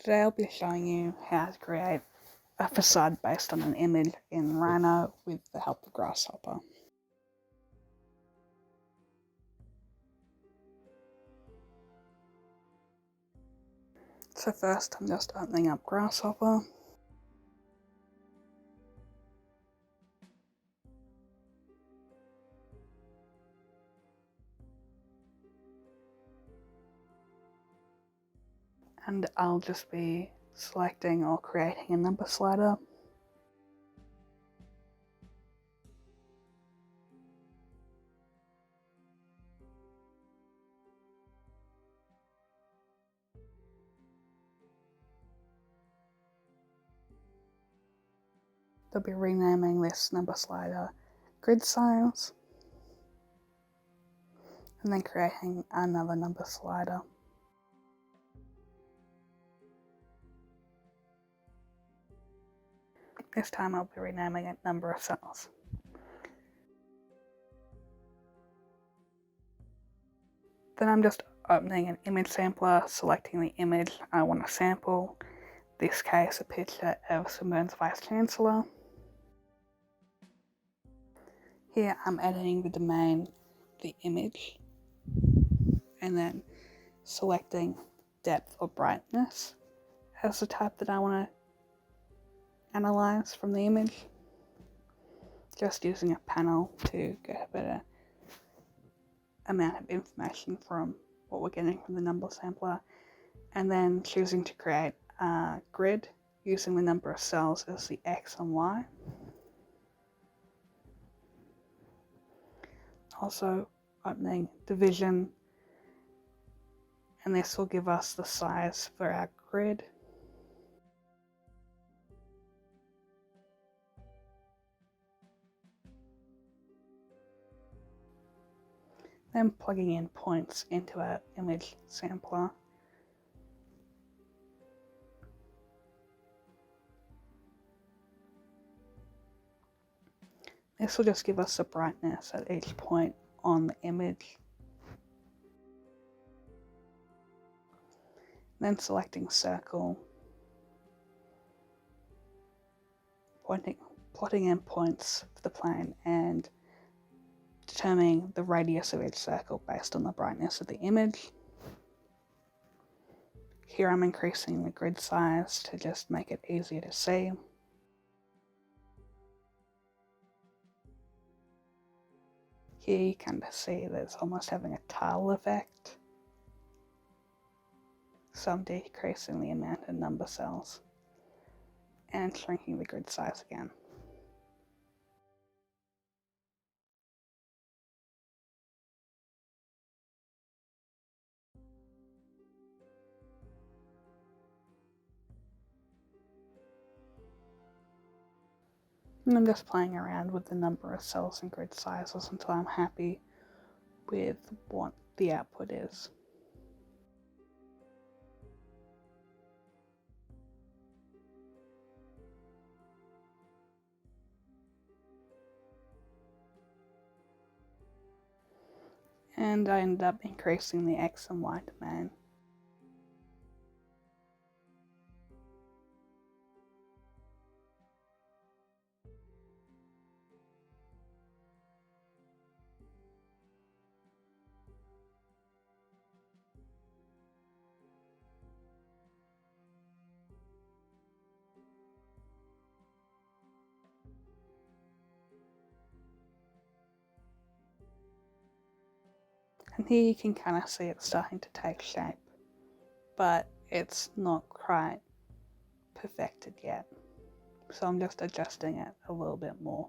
Today I'll be showing you how to create a facade based on an image in Rhino with the help of Grasshopper. So first I'm just opening up Grasshopper. And I'll just be selecting or creating a number slider. They'll be renaming this number slider grid size, and then creating another number slider. This time I'll be renaming it number of cells. Then I'm just opening an image sampler, selecting the image I want to sample, in this case a picture of Swinburne's Vice Chancellor. Here I'm editing the domain, the image, and then selecting depth or brightness as the type that I want to analyze from the image. Just using a panel to get a better amount of information from what we're getting from the number sampler, and then choosing to create a grid using the number of cells as the X and Y. Also opening division, and this will give us the size for our grid. Then plugging in points into our image sampler. This will just give us the brightness at each point on the image. Then selecting circle, plotting in points for the plane and determining the radius of each circle based on the brightness of the image. Here I'm increasing the grid size to just make it easier to see. Here you can see that it's almost having a tile effect. So I'm decreasing the amount of number cells and shrinking the grid size again. And I'm just playing around with the number of cells and grid sizes until I'm happy with what the output is. And I ended up increasing the X and Y domain. And here you can kind of see it starting to take shape, but it's not quite perfected yet. So I'm just adjusting it a little bit more.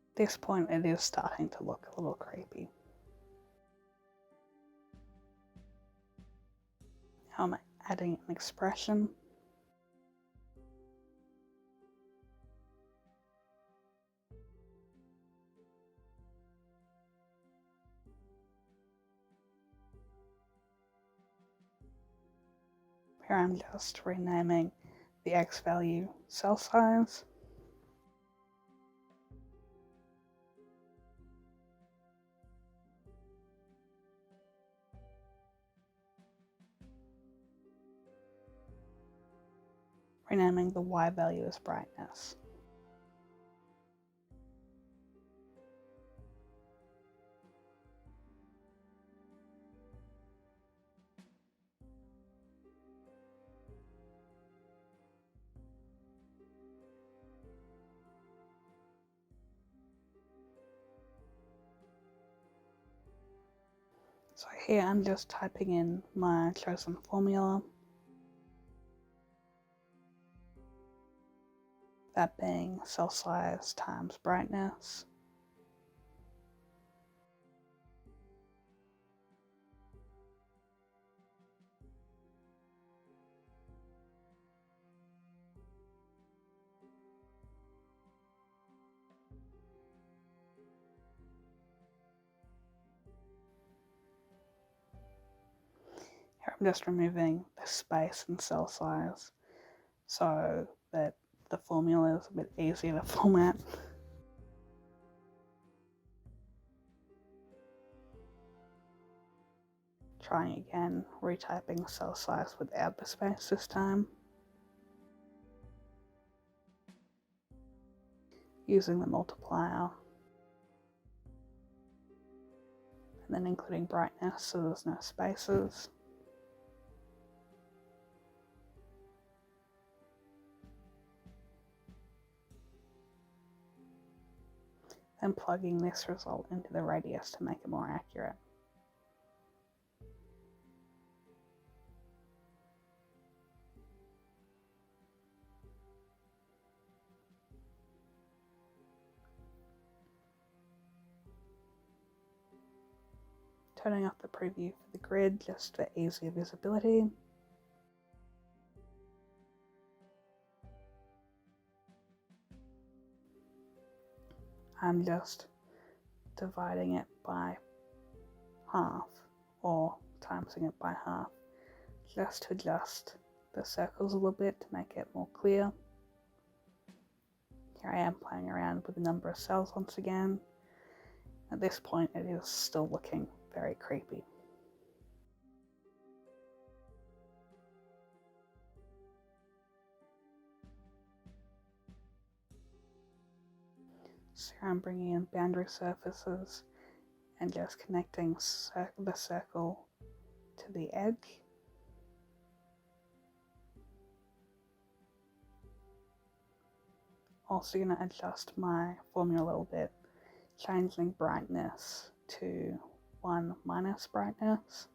At this point it is starting to look a little creepy. Now I'm adding an expression. Here I'm just renaming the X value cell size. Renaming the Y value as brightness. So here I'm just typing in my chosen formula, that being cell size times brightness. Here I'm just removing the space and cell size so that the formula is a bit easier to format. Trying again, retyping cell size without the space this time. Using the multiplier. And then including brightness so there's no spaces. Then plugging this result into the radius to make it more accurate. Turning off the preview for the grid just for easier visibility. I'm just dividing it by half or timesing it by half just to adjust the circles a little bit to make it more clear. Here I am playing around with the number of cells once again. At this point it is still looking very creepy. So I'm bringing in boundary surfaces and just connecting the circle to the edge. Also going to adjust my formula a little bit, changing brightness to 1 minus brightness.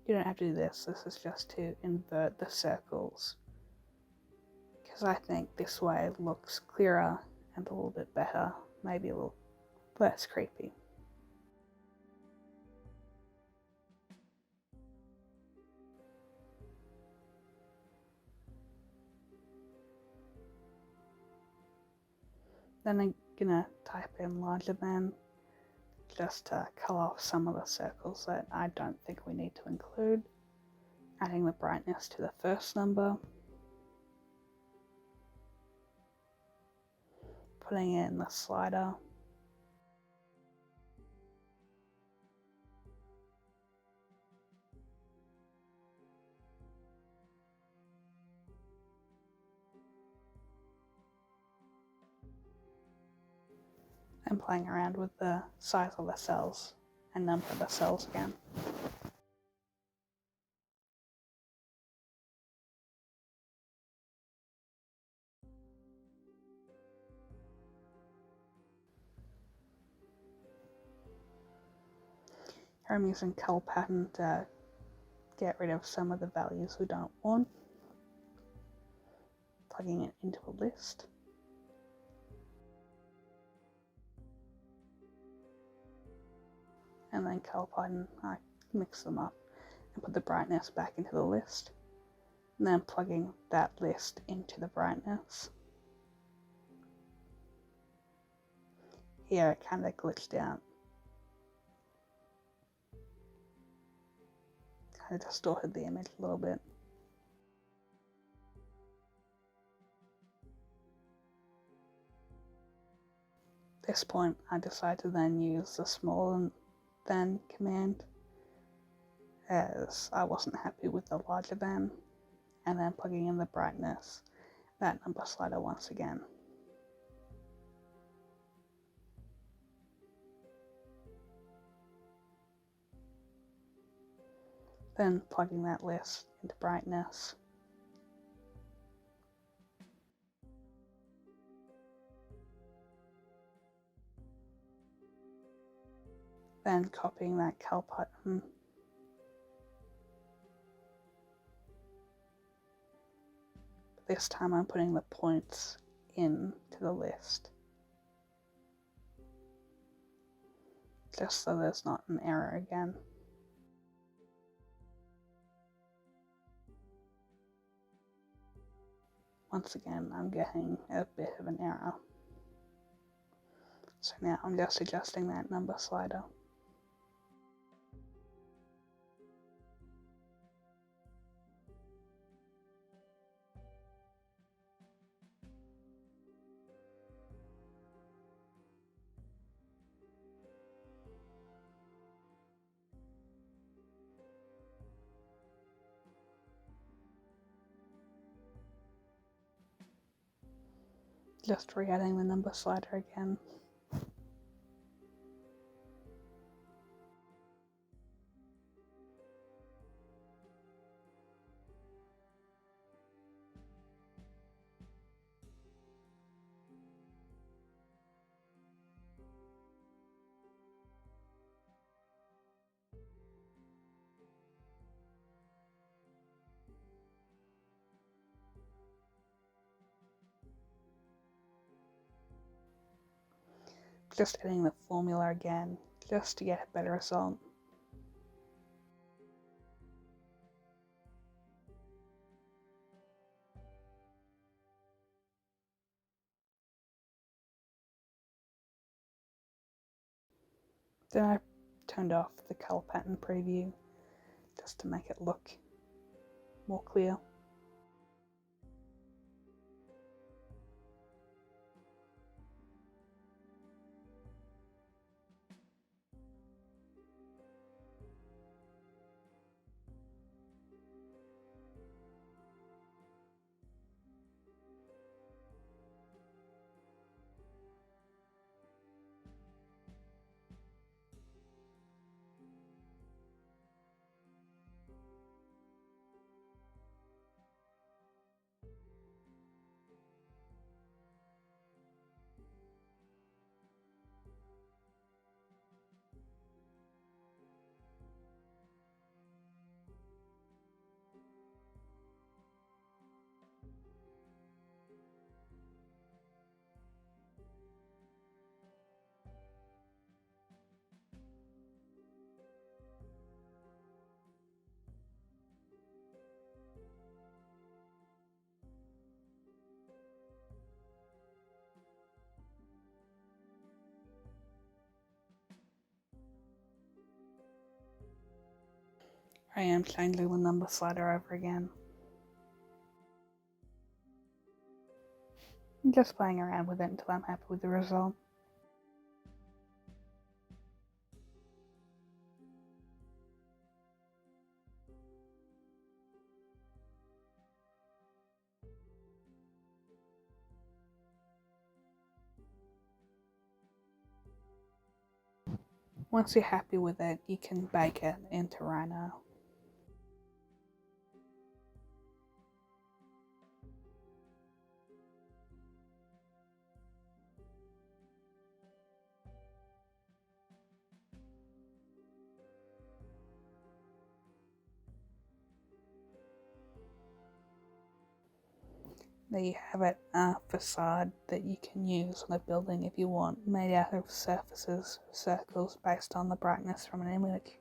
You don't have to do this is just to invert the circles, because I think this way looks clearer and a little bit better, maybe a little less creepy. Then I'm gonna type in larger than, just to colour off some of the circles that I don't think we need to include. Adding the brightness to the first number. Putting in the slider. And playing around with the size of the cells and number of the cells again. Here I'm using color pattern to get rid of some of the values we don't want. Plugging it into a list. And then color pattern, I mix them up and put the brightness back into the list. And then plugging that list into the brightness. Here it kind of glitched out. kind of distorted the image a little bit. At this point, I decided to then use the smaller than command, as I wasn't happy with the larger than, and then plugging in the brightness, that number slider once again. Then plugging that list into brightness. Then copying that cal button. This time I'm putting the points into the list, just so there's not an error again. Once again, I'm getting a bit of an error. So now I'm just adjusting that number slider. Just re-adding the number slider again. Just adding the formula again, just to get a better result. Then I turned off the color pattern preview, just to make it look more clear. I am changing the number slider over again. I'm just playing around with it until I'm happy with the result. Once you're happy with it, you can bake it into Rhino. There you have it, a facade that you can use on a building if you want, made out of surfaces, circles based on the brightness from an image.